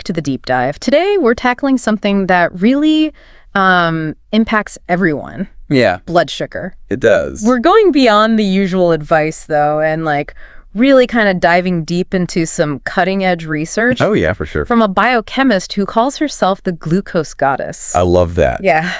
to the deep dive. Today, we're tackling something that really impacts everyone. Yeah, Blood sugar. it does. We're going beyond the usual advice, though, and really kind of diving deep into some cutting-edge research Oh, yeah, for sure. from a biochemist who calls herself the glucose goddess. I love that. Yeah.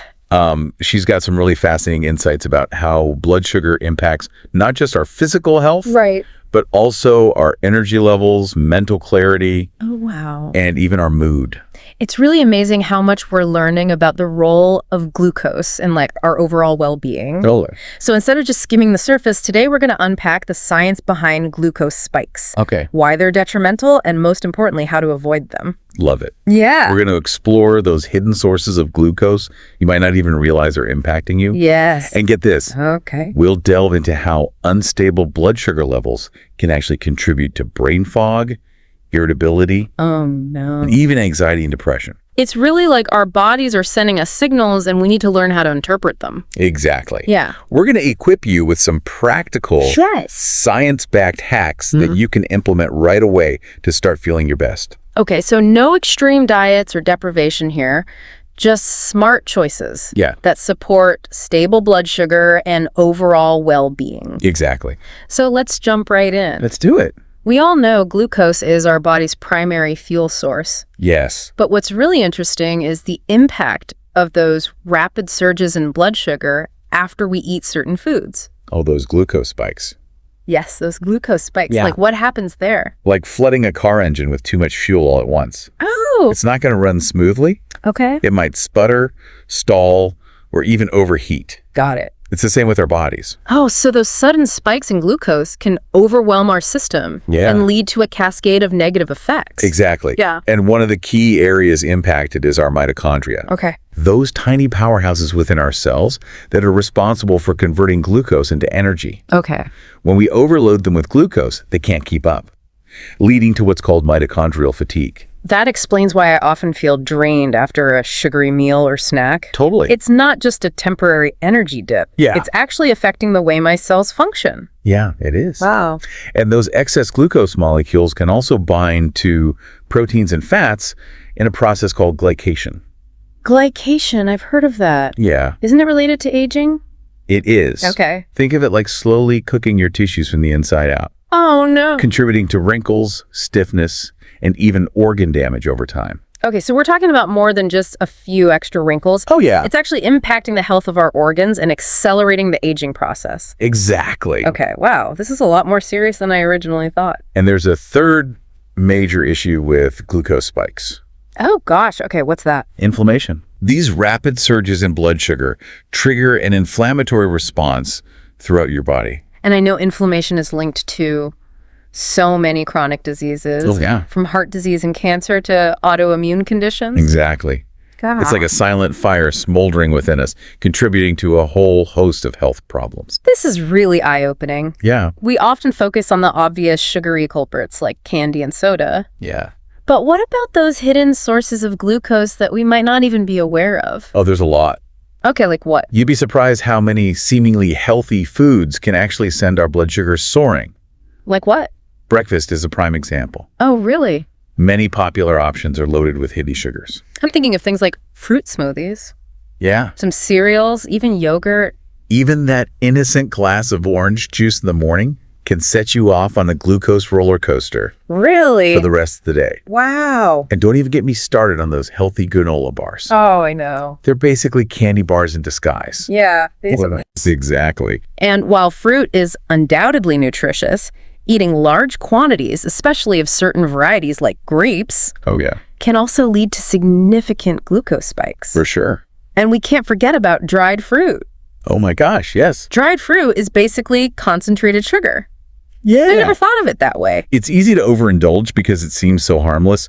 She's got some really fascinating insights about how blood sugar impacts not just our physical health, Right. but also our energy levels, mental clarity, Oh, wow. and even our mood. It's really amazing how much we're learning about the role of glucose in our overall well-being. Totally. So instead of just skimming the surface, today we're going to unpack the science behind glucose spikes, Okay. why they're detrimental, and most importantly, how to avoid them. Love it. Yeah. We're going to explore those hidden sources of glucose you might not even realize are impacting you. Yes. And get this, Okay. we'll delve into how unstable blood sugar levels can actually contribute to brain fog, irritability, Oh, no. and even anxiety and depression. It's really like our bodies are sending us signals and we need to learn how to interpret them. Exactly. Yeah. We're going to equip you with some practical, Yes. science-backed hacks that you can implement right away to start feeling your best. Okay, so no extreme diets or deprivation here, just smart choices Yeah, that support stable blood sugar and overall well-being. exactly. So let's jump right in. Let's do it. We all know glucose is our body's primary fuel source, Yes. but what's really interesting is the impact of those rapid surges in blood sugar after we eat certain foods. All those glucose spikes. Yes, those glucose spikes. Yeah. What happens there? Like flooding a car engine with too much fuel all at once. Oh, It's not going to run smoothly. okay. It might sputter, stall, or even overheat. Got it. It's the same with our bodies. Oh, so those sudden spikes in glucose can overwhelm our system Yeah. and lead to a cascade of negative effects. Exactly. Yeah. And one of the key areas impacted is our mitochondria. Okay. Those tiny powerhouses within our cells that are responsible for converting glucose into energy. Okay. When we overload them with glucose, they can't keep up, leading to what's called mitochondrial fatigue. That explains why I often feel drained after a sugary meal or snack. Totally. It's not just a temporary energy dip. Yeah. It's actually affecting the way my cells function. Yeah, it is. Wow. And those excess glucose molecules can also bind to proteins and fats in a process called glycation. Glycation, I've heard of that. Yeah, Isn't it related to aging? it is. Okay. Think of it like slowly cooking your tissues from the inside out, Oh, no. contributing to wrinkles, stiffness, and even organ damage over time. Okay, so we're talking about more than just a few extra wrinkles. Oh, yeah. It's actually impacting the health of our organs and accelerating the aging process. Exactly. Okay, wow. This is a lot more serious than I originally thought. And there's a third major issue with glucose spikes. Oh, gosh. Okay, what's that? Inflammation. These rapid surges in blood sugar trigger an inflammatory response throughout your body. And I know inflammation is linked to so many chronic diseases. Oh, yeah. From heart disease and cancer to autoimmune conditions. Exactly. God. It's like a silent fire smoldering within us, contributing to a whole host of health problems. This is really eye-opening. Yeah. We often focus on the obvious sugary culprits like candy and soda. Yeah. But what about those hidden sources of glucose that we might not even be aware of? Oh, there's a lot. Okay, like what? You'd be surprised how many seemingly healthy foods can actually send our blood sugar soaring. Like what? Breakfast is a prime example. Oh, really? Many popular options are loaded with hidden sugars. I'm thinking of things like fruit smoothies, Yeah. some cereals, even yogurt. Even that innocent glass of orange juice in the morning can set you off on a glucose roller coaster Really? for the rest of the day. Wow. And don't even get me started on those healthy granola bars. Oh, I know. They're basically candy bars in disguise. Yeah. Exactly. And while fruit is undoubtedly nutritious, eating large quantities, especially of certain varieties like grapes, Oh, yeah. can also lead to significant glucose spikes. For sure. And we can't forget about dried fruit. Oh, my gosh. Yes. Dried fruit is basically concentrated sugar. Yeah. I never thought of it that way. It's easy to overindulge because it seems so harmless,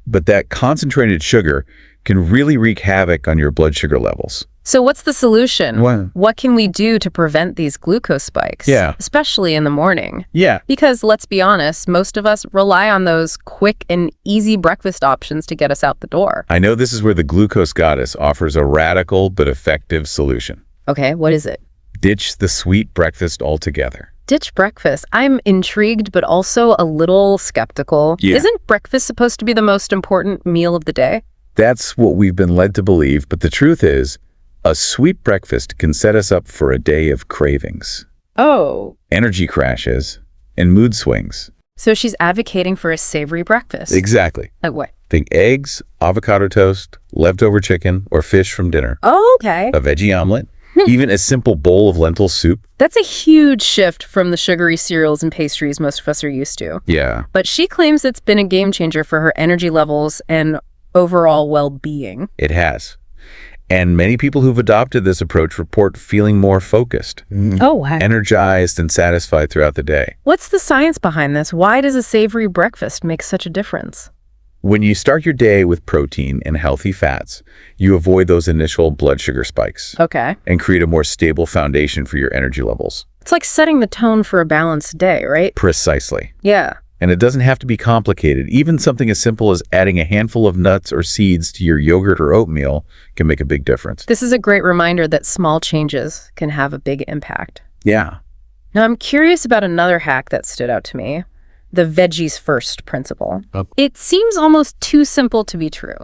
but that concentrated sugar can really wreak havoc on your blood sugar levels. So what's the solution? Well- What can we do to prevent these glucose spikes? Yeah. Especially in the morning. Yeah. Because let's be honest, most of us rely on those quick and easy breakfast options to get us out the door. I know this is where the glucose goddess offers a radical but effective solution. Okay, what is it? Ditch the sweet breakfast altogether. Ditch breakfast. I'm intrigued, but also a little skeptical. Yeah. Isn't breakfast supposed to be the most important meal of the day? That's what we've been led to believe, but the truth is, a sweet breakfast can set us up for a day of cravings, Oh. energy crashes, and mood swings. So she's advocating for a savory breakfast. Exactly. Like what? Think eggs, avocado toast, leftover chicken, or fish from dinner, Oh, okay. a veggie omelet, even a simple bowl of lentil soup. That's a huge shift from the sugary cereals and pastries most of us are used to. Yeah. But she claims it's been a game changer for her energy levels and overall well-being. It has. And many people who've adopted this approach report feeling more focused, Oh, wow. energized, and satisfied throughout the day. What's the science behind this? Why does a savory breakfast make such a difference? When you start your day with protein and healthy fats, you avoid those initial blood sugar spikes Okay. and create a more stable foundation for your energy levels. It's like setting the tone for a balanced day, right? Precisely. Yeah. And it doesn't have to be complicated. Even something as simple as adding a handful of nuts or seeds to your yogurt or oatmeal can make a big difference. This is a great reminder that small changes can have a big impact. Yeah. Now, I'm curious about another hack that stood out to me, the veggies first principle. It seems almost too simple to be true.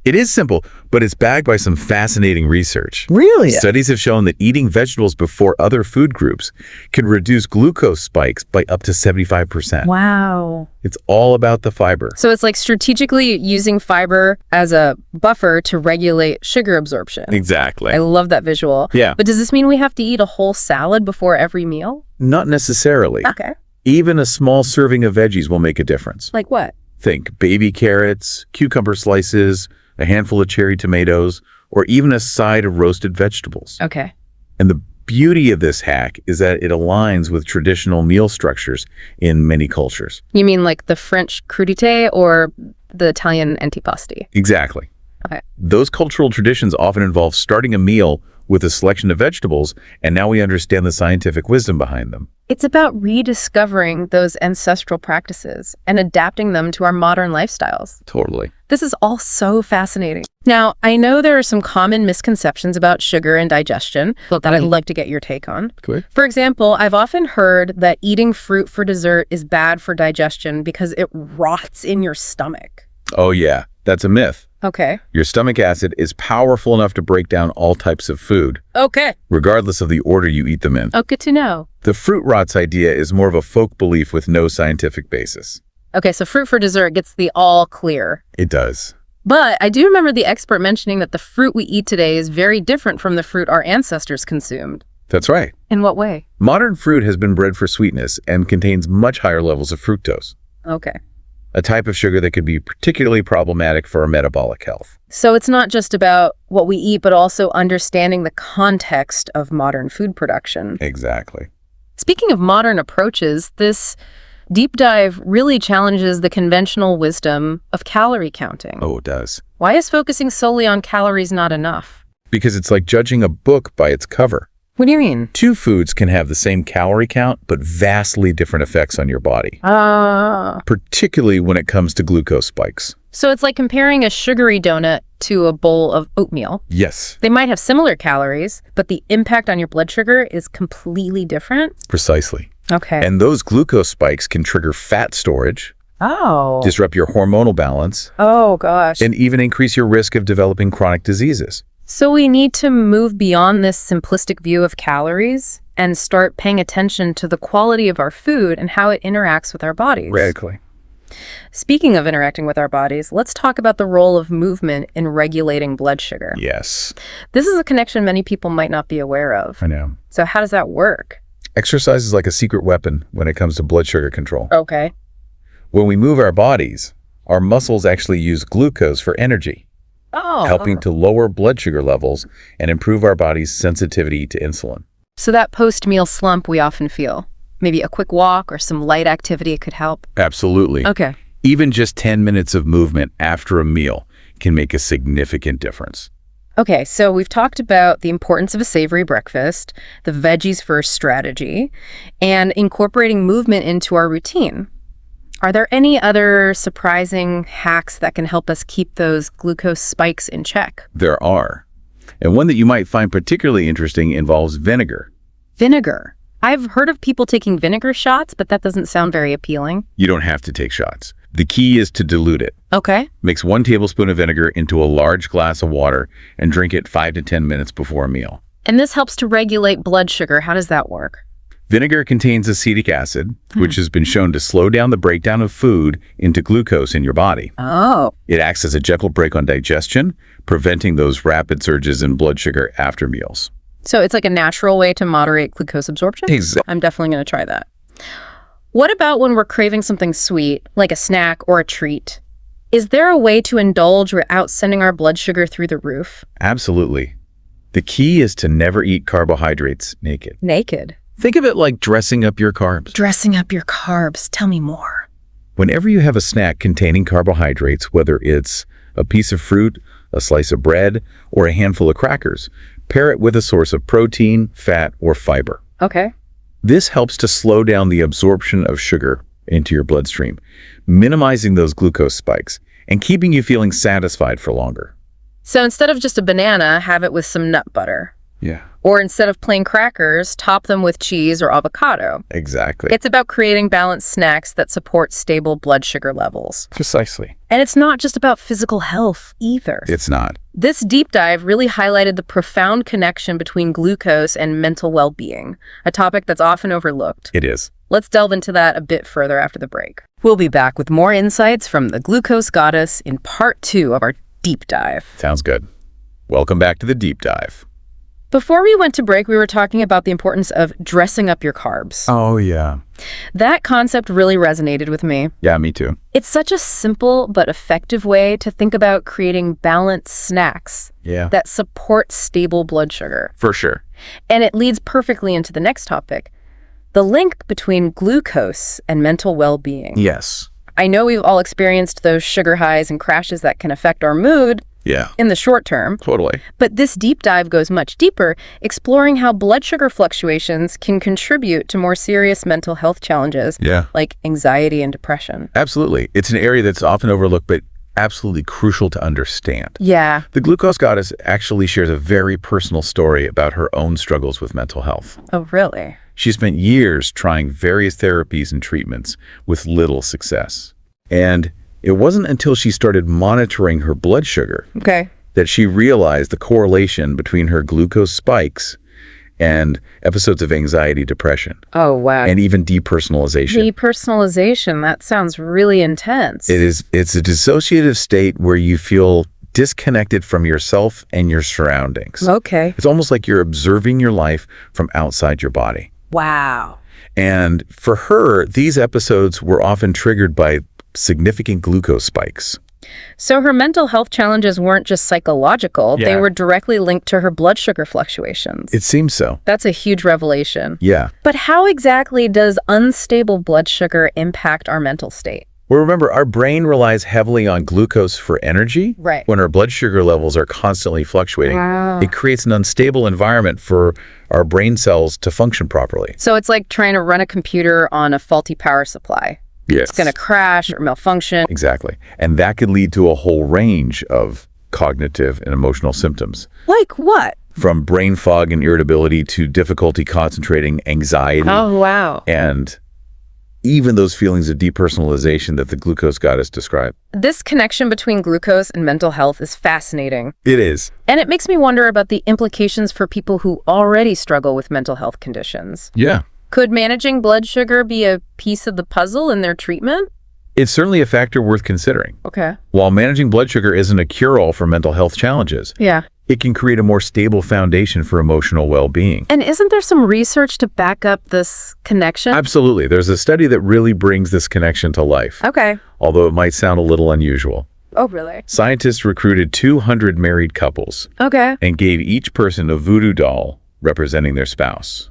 It is simple, but it's backed by some fascinating research. Really? Studies have shown that eating vegetables before other food groups can reduce glucose spikes by up to 75%. Wow. It's all about the fiber. So it's like strategically using fiber as a buffer to regulate sugar absorption. Exactly. I love that visual. Yeah. But does this mean we have to eat a whole salad before every meal? Not necessarily. Okay. Even a small serving of veggies will make a difference. Like what? Think baby carrots, cucumber slices, a handful of cherry tomatoes, or even a side of roasted vegetables. Okay. And the beauty of this hack is that it aligns with traditional meal structures in many cultures. You mean like the French crudité or the Italian antipasti? Exactly. Okay. Those cultural traditions often involve starting a meal with a selection of vegetables, and now we understand the scientific wisdom behind them. It's about rediscovering those ancestral practices and adapting them to our modern lifestyles. Totally. This is all so fascinating. Now, I know there are some common misconceptions about sugar and digestion that I'd like to get your take on. Good. For example, I've often heard that eating fruit for dessert is bad for digestion because it rots in your stomach. Oh yeah, that's a myth. Okay. Your stomach acid is powerful enough to break down all types of food, Okay. regardless of the order you eat them in. Oh, good to know. The fruit rots idea is more of a folk belief with no scientific basis. Okay, so fruit for dessert gets the all clear. It does. But I do remember the expert mentioning that the fruit we eat today is very different from the fruit our ancestors consumed. That's right. In what way? Modern fruit has been bred for sweetness and contains much higher levels of fructose, Okay. a type of sugar that could be particularly problematic for our metabolic health. So it's not just about what we eat, but also understanding the context of modern food production. Exactly. Speaking of modern approaches, this deep dive really challenges the conventional wisdom of calorie counting. Oh, it does. Why is focusing solely on calories not enough? Because it's like judging a book by its cover. What do you mean? Two foods can have the same calorie count, but vastly different effects on your body, particularly when it comes to glucose spikes. So it's like comparing a sugary donut to a bowl of oatmeal. Yes, They might have similar calories, but the impact on your blood sugar is completely different. precisely. Okay. And those glucose spikes can trigger fat storage, Oh. disrupt your hormonal balance, Oh, gosh. and even increase your risk of developing chronic diseases. So we need to move beyond this simplistic view of calories and start paying attention to the quality of our food and how it interacts with our bodies. Radically. Speaking of interacting with our bodies, let's talk about the role of movement in regulating blood sugar. Yes, This is a connection many people might not be aware of. I know. So how does that work? Exercise is like a secret weapon when it comes to blood sugar control. Okay. When we move our bodies, our muscles actually use glucose for energy, Oh. helping to lower blood sugar levels and improve our body's sensitivity to insulin. So that post-meal slump we often feel. Maybe a quick walk or some light activity could help. Absolutely. Okay. Even just 10 minutes of movement after a meal can make a significant difference. Okay, so we've talked about the importance of a savory breakfast, the veggies first strategy, and incorporating movement into our routine. Are there any other surprising hacks that can help us keep those glucose spikes in check? There are. And one that you might find particularly interesting involves vinegar. Vinegar. I've heard of people taking vinegar shots, but that doesn't sound very appealing. You don't have to take shots. The key is to dilute it. Okay. Mix 1 tablespoon of vinegar into a large glass of water and drink it 5 to 10 minutes before a meal. And this helps to regulate blood sugar. How does that work? Vinegar contains acetic acid, which has been shown to slow down the breakdown of food into glucose in your body. Oh. It acts as a gentle brake on digestion, preventing those rapid surges in blood sugar after meals. So it's like a natural way to moderate glucose absorption? Exactly. I'm definitely going to try that. What about when we're craving something sweet, like a snack or a treat? Is there a way to indulge without sending our blood sugar through the roof? Absolutely. The key is to never eat carbohydrates naked. Naked. Think of it like dressing up your carbs. Dressing up your carbs. Tell me more. Whenever you have a snack containing carbohydrates, whether it's a piece of fruit, a slice of bread, or a handful of crackers, pair it with a source of protein, fat, or fiber. Okay. This helps to slow down the absorption of sugar into your bloodstream, minimizing those glucose spikes and keeping you feeling satisfied for longer. So instead of just a banana, have it with some nut butter. Yeah, Or instead of plain crackers, top them with cheese or avocado. exactly. It's about creating balanced snacks that support stable blood sugar levels. Precisely. And it's not just about physical health either. It's not. This deep dive really highlighted the profound connection between glucose and mental well-being, a topic that's often overlooked. It is. Let's delve into that a bit further after the break. We'll be back with more insights from the glucose goddess in part 2 of our deep dive. Sounds good. Welcome back to the deep dive. Before we went to break, we were talking about the importance of dressing up your carbs. Oh, yeah. That concept really resonated with me. Yeah, me too. It's such a simple but effective way to think about creating balanced snacks Yeah. that support stable blood sugar. For sure. And it leads perfectly into the next topic, the link between glucose and mental well-being. Yes. I know we've all experienced those sugar highs and crashes that can affect our mood Yeah. in the short term, Totally. but this deep dive goes much deeper, exploring how blood sugar fluctuations can contribute to more serious mental health challenges Yeah. like anxiety and depression. Absolutely. It's an area that's often overlooked, but absolutely crucial to understand. Yeah. The glucose goddess actually shares a very personal story about her own struggles with mental health. Oh, really? She spent years trying various therapies and treatments with little success. And it wasn't until she started monitoring her blood sugar Okay. that she realized the correlation between her glucose spikes and episodes of anxiety, depression, Oh, wow. and even depersonalization. Depersonalization, that sounds really intense. It's a dissociative state where you feel disconnected from yourself and your surroundings. Okay. It's almost like you're observing your life from outside your body. Wow. And for her, these episodes were often triggered by significant glucose spikes. So her mental health challenges weren't just psychological, they Yeah. were directly linked to her blood sugar fluctuations. It seems so. That's a huge revelation. Yeah. But how exactly does unstable blood sugar impact our mental state? Well, remember, our brain relies heavily on glucose for energy. Right. When our blood sugar levels are constantly fluctuating, Wow. it creates an unstable environment for our brain cells to function properly. So it's like trying to run a computer on a faulty power supply. Yes. It's going to crash or malfunction. Exactly. And that could lead to a whole range of cognitive and emotional symptoms, Like what? from brain fog and irritability to difficulty concentrating, anxiety, Oh, wow. and even those feelings of depersonalization that the glucose goddess described. This connection between glucose and mental health is fascinating. It is. And it makes me wonder about the implications for people who already struggle with mental health conditions. Yeah. Could managing blood sugar be a piece of the puzzle in their treatment? It's certainly a factor worth considering. Okay. While managing blood sugar isn't a cure-all for mental health challenges, Yeah. it can create a more stable foundation for emotional well-being. And isn't there some research to back up this connection? Absolutely. There's a study that really brings this connection to life, Okay. although it might sound a little unusual. Oh, really? Scientists recruited 200 married couples Okay. and gave each person a voodoo doll representing their spouse.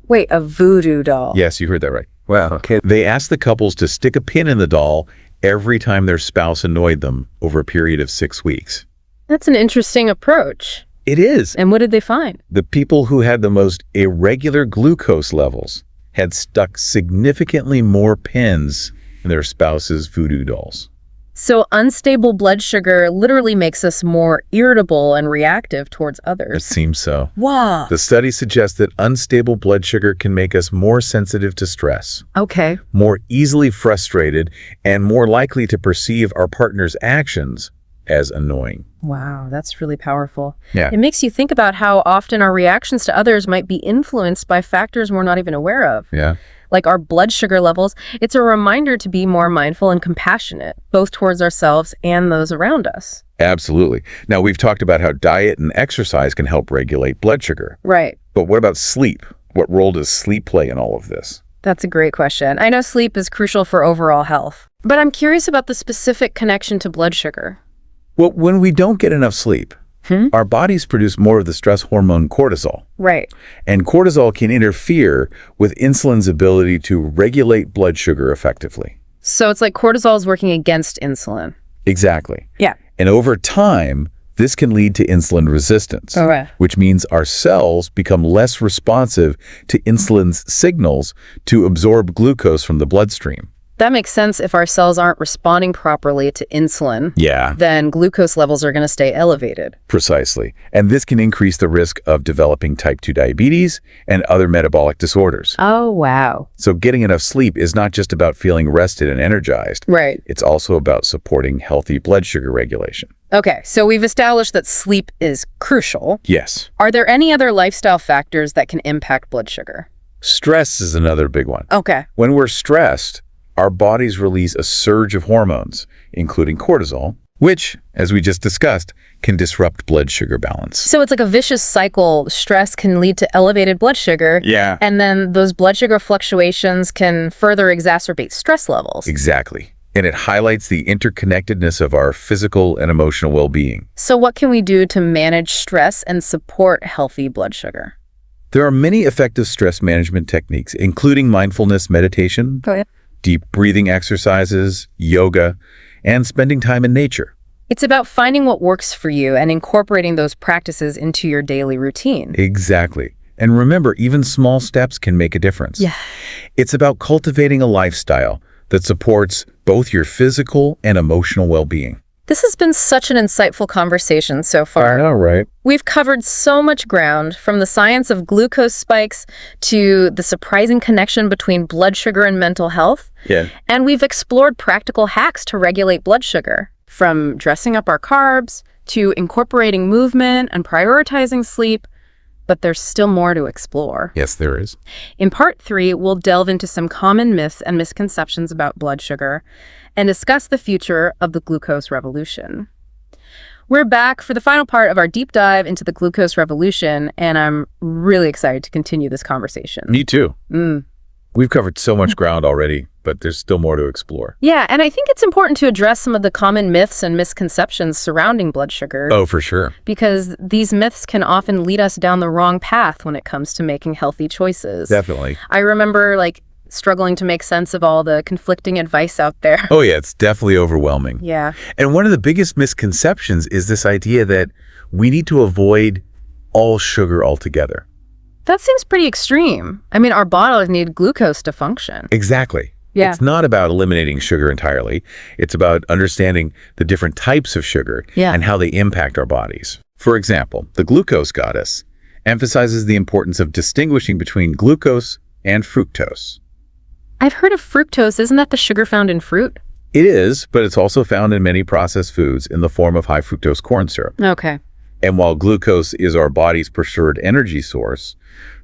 Wait, a voodoo doll? Yes, you heard that right. Wow, okay. They asked the couples to stick a pin in the doll every time their spouse annoyed them over a period of 6 weeks. That's an interesting approach. It is. And what did they find? The people who had the most irregular glucose levels had stuck significantly more pins in their spouse's voodoo dolls. So unstable blood sugar literally makes us more irritable and reactive towards It others. seems so. Wow. The study suggests that unstable blood sugar can make us more sensitive to stress, Okay. more easily frustrated, and more likely to perceive our partner's actions as annoying. Wow, that's really powerful. Yeah. It makes you think about how often our reactions to others might be influenced by factors we're not even aware of. Yeah. Like our blood sugar levels. It's a reminder to be more mindful and compassionate, both towards ourselves and those around us. Absolutely. Now, we've talked about how diet and exercise can help regulate blood sugar. Right. But what about sleep? What role does sleep play in all of this? That's a great question. I know sleep is crucial for overall health, but I'm curious about the specific connection to blood sugar. Well, when we don't get enough sleep, our bodies produce more of the stress hormone cortisol. Right. And cortisol can interfere with insulin's ability to regulate blood sugar effectively. So it's like cortisol is working against insulin. Exactly. Yeah. And over time, this can lead to insulin resistance, Okay. which means our cells become less responsive to insulin's signals to absorb glucose from the bloodstream. That makes sense. If our cells aren't responding properly to insulin, Yeah, then glucose levels are going to stay elevated. precisely. And this can increase the risk of developing type 2 diabetes and other metabolic disorders. Oh, wow. So getting enough sleep is not just about feeling rested and energized. Right. It's also about supporting healthy blood sugar regulation. Okay, so we've established that sleep is crucial. Yes. Are there any other lifestyle factors that can impact blood sugar? Stress is another big one. Okay. When we're stressed, our bodies release a surge of hormones, including cortisol, which, as we just discussed, can disrupt blood sugar balance. So it's like a vicious cycle. Stress can lead to elevated blood sugar. Yeah. And then those blood sugar fluctuations can further exacerbate stress levels. Exactly. And it highlights the interconnectedness of our physical and emotional well-being. So what can we do to manage stress and support healthy blood sugar? There are many effective stress management techniques, including mindfulness meditation, Oh, yeah. deep breathing exercises, yoga, and spending time in nature. It's about finding what works for you and incorporating those practices into your daily routine. Exactly. And remember, even small steps can make a difference. Yeah. It's about cultivating a lifestyle that supports both your physical and emotional well-being. This has been such an insightful conversation so far. know, right? We've covered so much ground, from the science of glucose spikes to the surprising connection between blood sugar and mental health. Yeah. And we've explored practical hacks to regulate blood sugar, from dressing up our carbs to incorporating movement and prioritizing sleep. But there's still more to explore. Yes, there is. In part 3, we'll delve into some common myths and misconceptions about blood sugar and discuss the future of the glucose revolution. We're back for the final part of our deep dive into the glucose revolution, and I'm really excited to continue this conversation. Me too. Mm. We've covered so much ground already, but there's still more to explore. Yeah, and I think it's important to address some of the common myths and misconceptions surrounding blood sugar, Oh, for sure. because these myths can often lead us down the wrong path when it comes to making healthy choices. Definitely. I remember, struggling to make sense of all the conflicting advice out there. Oh, yeah, it's definitely overwhelming. Yeah. And one of the biggest misconceptions is this idea that we need to avoid all sugar altogether. That seems pretty extreme. I mean, our bodies need glucose to function. Exactly. Yeah. It's not about eliminating sugar entirely. It's about understanding the different types of sugar Yeah. and how they impact our bodies. For example, the Glucose Goddess emphasizes the importance of distinguishing between glucose and fructose. I've heard of fructose. Isn't that the sugar found in fruit? It is, but it's also found in many processed foods in the form of high fructose corn syrup. Okay. And while glucose is our body's preferred energy source,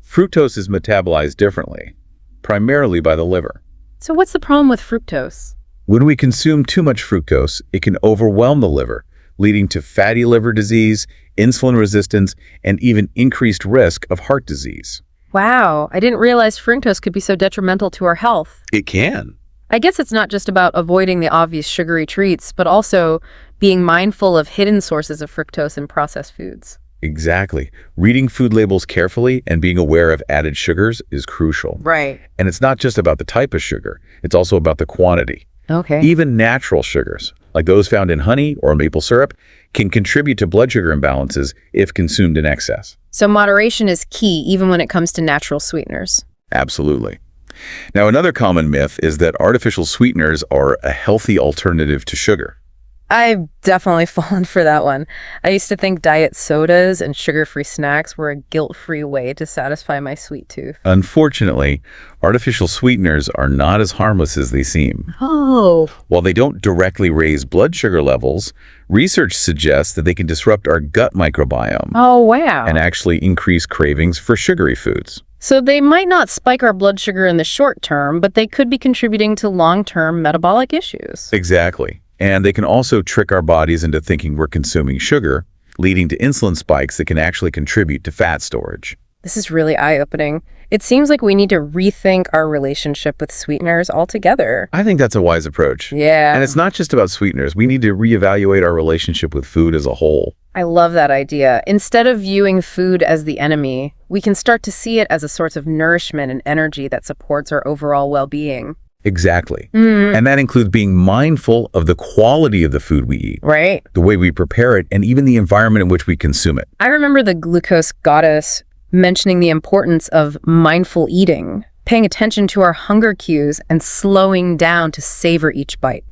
fructose is metabolized differently, primarily by the liver. So what's the problem with fructose? When we consume too much fructose, it can overwhelm the liver, leading to fatty liver disease, insulin resistance, and even increased risk of heart disease. Wow, I didn't realize fructose could be so detrimental to our health. It can. I guess it's not just about avoiding the obvious sugary treats, but also being mindful of hidden sources of fructose in processed foods. Exactly. Reading food labels carefully and being aware of added sugars is crucial. Right. And it's not just about the type of sugar, it's also about the quantity. Okay. Even natural sugars, like those found in honey or maple syrup, can contribute to blood sugar imbalances if consumed in excess. So moderation is key even when it comes to natural sweeteners. Absolutely. Now, another common myth is that artificial sweeteners are a healthy alternative to sugar. I've definitely fallen for that one. I used to think diet sodas and sugar-free snacks were a guilt-free way to satisfy my sweet tooth. Unfortunately, artificial sweeteners are not as harmless as they seem. Oh. While they don't directly raise blood sugar levels, research suggests that they can disrupt our gut microbiome Oh, wow. and actually increase cravings for sugary foods. So they might not spike our blood sugar in the short term, but they could be contributing to long-term metabolic issues. Exactly. And they can also trick our bodies into thinking we're consuming sugar, leading to insulin spikes that can actually contribute to fat storage. This is really eye-opening. It seems like we need to rethink our relationship with sweeteners altogether. I think that's a wise approach. Yeah. And it's not just about sweeteners. We need to reevaluate our relationship with food as a whole. I love that idea. Instead of viewing food as the enemy, we can start to see it as a source of nourishment and energy that supports our overall well-being. Exactly. And that includes being mindful of the quality of the food we eat, Right? the way we prepare it, and even the environment in which we consume it. I remember the glucose goddess mentioning the importance of mindful eating, paying attention to our hunger cues, and slowing down to savor each bite.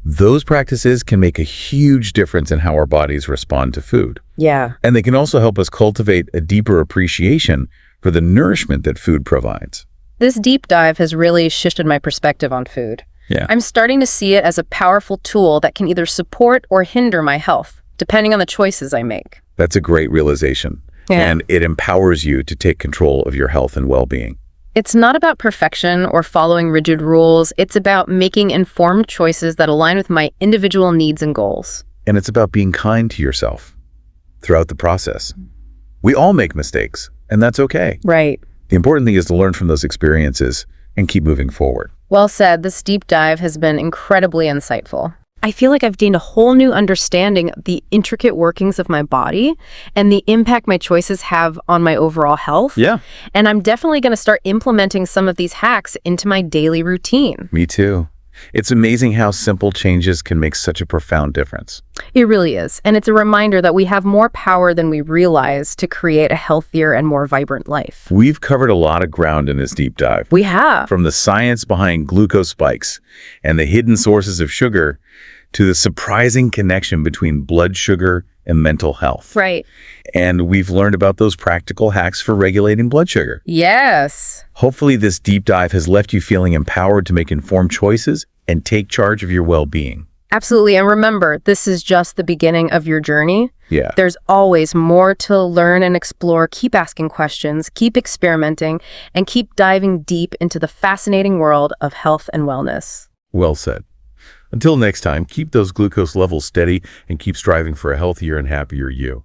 Those practices can make a huge difference in how our bodies respond to food. Yeah. And they can also help us cultivate a deeper appreciation for the nourishment that food provides. This deep dive has really shifted my perspective on food. Yeah. I'm starting to see it as a powerful tool that can either support or hinder my health, depending on the choices I make. That's a great realization. Yeah. And it empowers you to take control of your health and well-being. It's not about perfection or following rigid rules. It's about making informed choices that align with my individual needs and goals. And it's about being kind to yourself throughout the process. We all make mistakes, and that's okay. Right. The important thing is to learn from those experiences and keep moving forward. Well said. This deep dive has been incredibly insightful. I feel like I've gained a whole new understanding of the intricate workings of my body and the impact my choices have on my overall health. Yeah. And I'm definitely going to start implementing some of these hacks into my daily routine. Me too. It's amazing how simple changes can make such a profound difference. It really is. And it's a reminder that we have more power than we realize to create a healthier and more vibrant life. We've covered a lot of ground in this deep dive. We have. From the science behind glucose spikes and the hidden sources of sugar to the surprising connection between blood sugar and mental health. Right. And we've learned about those practical hacks for regulating blood sugar. Yes. Hopefully this deep dive has left you feeling empowered to make informed choices and take charge of your well-being. Absolutely. And remember, this is just the beginning of your journey. Yeah. There's always more to learn and explore. Keep asking questions, keep experimenting, and keep diving deep into the fascinating world of health and wellness. Well said. Until next time, keep those glucose levels steady and keep striving for a healthier and happier you.